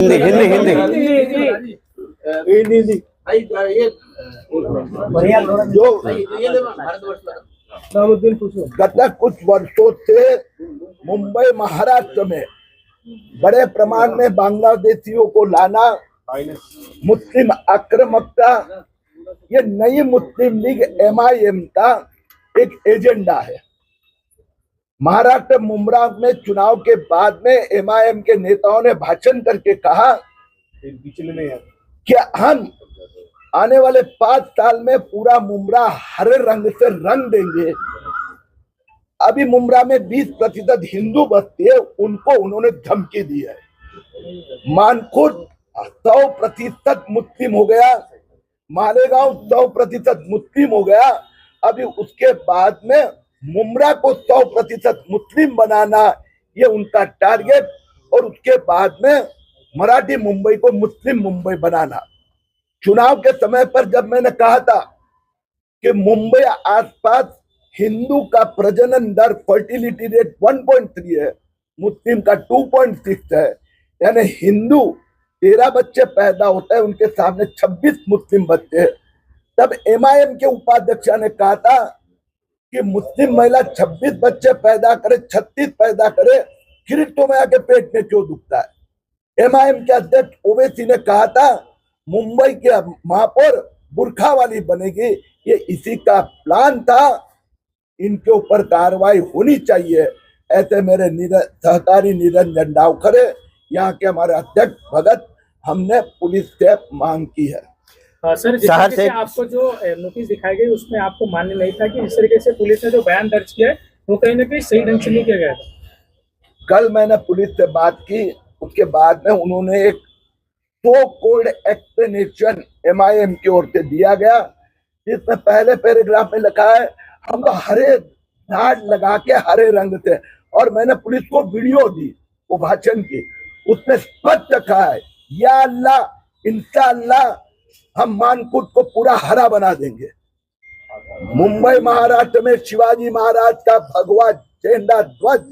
हिंदी हिंदी हिंदी जो गत कुछ वर्षों से मुंबई महाराष्ट्र में बड़े प्रमाण में बांग्लादेशियों को लाना, मुस्लिम आक्रामकता, ये नई मुस्लिम लीग MIM का एक एजेंडा है। महाराष्ट्र मुंब्रा में चुनाव के बाद में MIM के नेताओं ने भाषण करके कहा कि हम आने वाले 5 साल में पूरा मुंब्रा हरे रंग से रंग देंगे। अभी मुंब्रा में 20% हिंदू बस्ती है, उनको उन्होंने धमकी दी है। मानखुर्द 100% मुस्लिम हो गया, मालेगांव 100% मुस्लिम हो गया। अभी उसके बाद में मुंब्रा को 100% मुस्लिम बनाना, ये उनका टारगेट, और उसके बाद में मराठी मुंबई को मुस्लिम मुंबई बनाना। चुनाव के समय पर जब मैंने कहा था कि मुंबई आसपास हिंदू का प्रजनन दर, फर्टिलिटी रेट 1.3 है, मुस्लिम का 2.6 है, यानी हिंदू 13 बच्चे पैदा होते हैं, उनके सामने 26 मुस्लिम बच्चे। तब MIM के उपाध्यक्ष ने कहा था कि मुस्लिम महिला 26 बच्चे पैदा करे, 36 पैदा करे, फिर तुम्हें आके पेट में क्यों दुखता है। MIM के अध्यक्ष ओवैसी ने कहा था मुंबई के महापौर बुरखा वाली बनेगी, ये इसी का प्लान था। इनके ऊपर कार्रवाई होनी चाहिए। ऐसे मेरे सहकारी निरंजन डावखरे, यहाँ के हमारे अध्यक्ष भगत, हमने पुलिस से मांग की है। सर, जिस तरीके से आपको जो नोटिस दिखाई गई उसमें आपको मान्य नहीं था कि इस तरीके से पुलिस ने जो बयान दर्ज किया है वो कहीं ना कहीं सही ढंग से नहीं किया गया था। कल मैंने पुलिस से बात की, उसके बाद में उन्होंने एक सो कोल्ड एक्सप्लेनेशन MIM की ओर से दिया गया, जिसमें पहले पैराग्राफ में लिखा है हम तो हरे धार लगा के हरे रंग थे, और मैंने पुलिस को वीडियो दी वो भाषण की, उसमें स्पष्ट कहा है या अल्लाह इंशाअल्लाह हम मानकुट को पूरा हरा बना देंगे। मुंबई महाराष्ट्र में शिवाजी महाराज का भगवा झंडा ध्वज,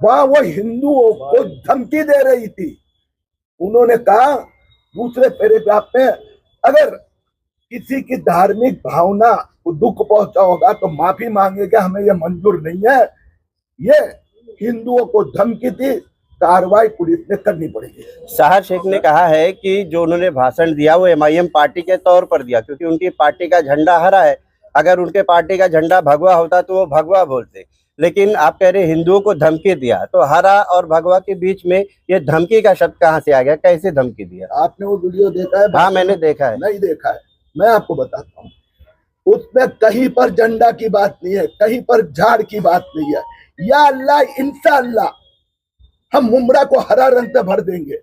वहां वो हिंदुओं को धमकी दे रही थी। उन्होंने कहा दूसरे पैराग्राफ में, अगर किसी की धार्मिक भावना को दुख पहुंचा होगा तो माफी मांगेगा, हमें यह मंजूर नहीं है। ये हिंदुओं को धमकी थी, कार्रवाई पुलिस ने करनी पड़ेगी। साहर शेख ने कहा है कि जो उन्होंने भाषण दिया वो MIM पार्टी के तौर पर दिया, क्योंकि उनकी पार्टी का झंडा हरा है। अगर उनके पार्टी का झंडा भगवा होता तो वो भगवा बोलते, लेकिन आप कह रहे हिंदुओं को धमकी दिया, तो हरा और भगवा के बीच में ये धमकी का शब्द कहाँ से आ गया, कैसे धमकी दिया? आपने वो वीडियो देखा है? हाँ, मैंने देखा है। नहीं देखा है, मैं आपको बताता हूँ। उसमें कहीं पर झंडा की बात नहीं है, कहीं पर झाड़ की बात नहीं है। या अल्लाह इंशाअल्लाह हम मुंब्रा को हरा रंग से भर देंगे।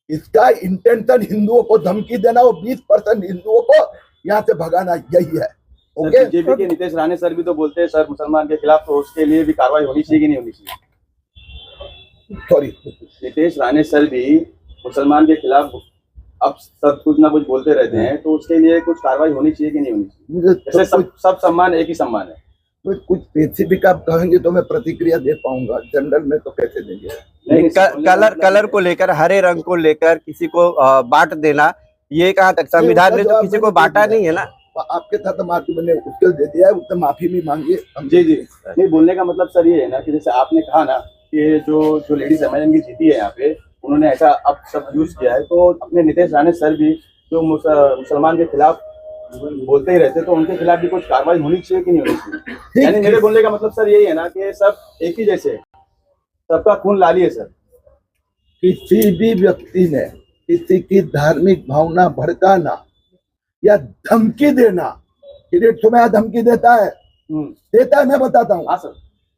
इसका इंटेंशन हिंदुओं को धमकी देना, वो 20% हिंदुओं को यहाँ से भगाना, यही है। ओके, बीजेपी के नीतीश राणे सर भी तो बोलते हैं सर मुसलमान के खिलाफ, तो उसके लिए भी कार्रवाई होनी चाहिए कि नहीं होनी चाहिए? सॉरी, नीतीश राणे सर भी मुसलमान के खिलाफ अब सब कुछ ना कुछ बोलते रहते हैं, तो उसके लिए कुछ कार्रवाई होनी चाहिए कि नहीं होनी चाहिए? जैसे सब सम्मान एक ही सम्मान है। तो कुछ स्पेसिफिक आप कहेंगे तो मैं प्रतिक्रिया दे पाऊंगा, जनरल में तो कैसे देंगे? कलर को लेकर, हरे रंग को लेकर किसी को बांट देना, ये कहाँ तक? संविधान ने तो किसी को बांटा नहीं है ना। आपके साथ माफी मैंने उसके दे दिया है, उससे माफी भी मांगी। जी जी, नहीं बोलने का मतलब सर ये है ना कि जैसे आपने कहा ना कि जो लेडीज MIM की जीती है यहाँ पे, उन्होंने ऐसा अब सब यूज किया है, तो अपने नीतीश राणे सर भी जो मुसलमान के खिलाफ बोलते ही रहते, तो उनके खिलाफ भी कुछ कार्रवाई होनी चाहिए कि नहीं होनी चाहिए? यानी मेरे बोलने का मतलब सर यही है ना कि सब एक ही जैसे, सबका खून लाली है सर। किसी भी व्यक्ति ने किसी की धार्मिक भावना भड़काना या धमकी देना, तुम्हें धमकी देता है, मैं बताता हूँ। हाँ सर,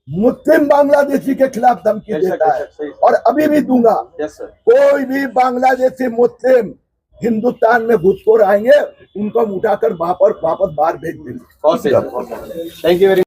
मुस्लिम बांग्लादेशी के खिलाफ धमकी देता है, और अभी भी दूंगा। कोई भी बांग्लादेशी मुस्लिम हिंदुस्तान में घुसखोर आएंगे, उनको हम उठाकर वापस बाहर भेज देंगे। Thank you very much.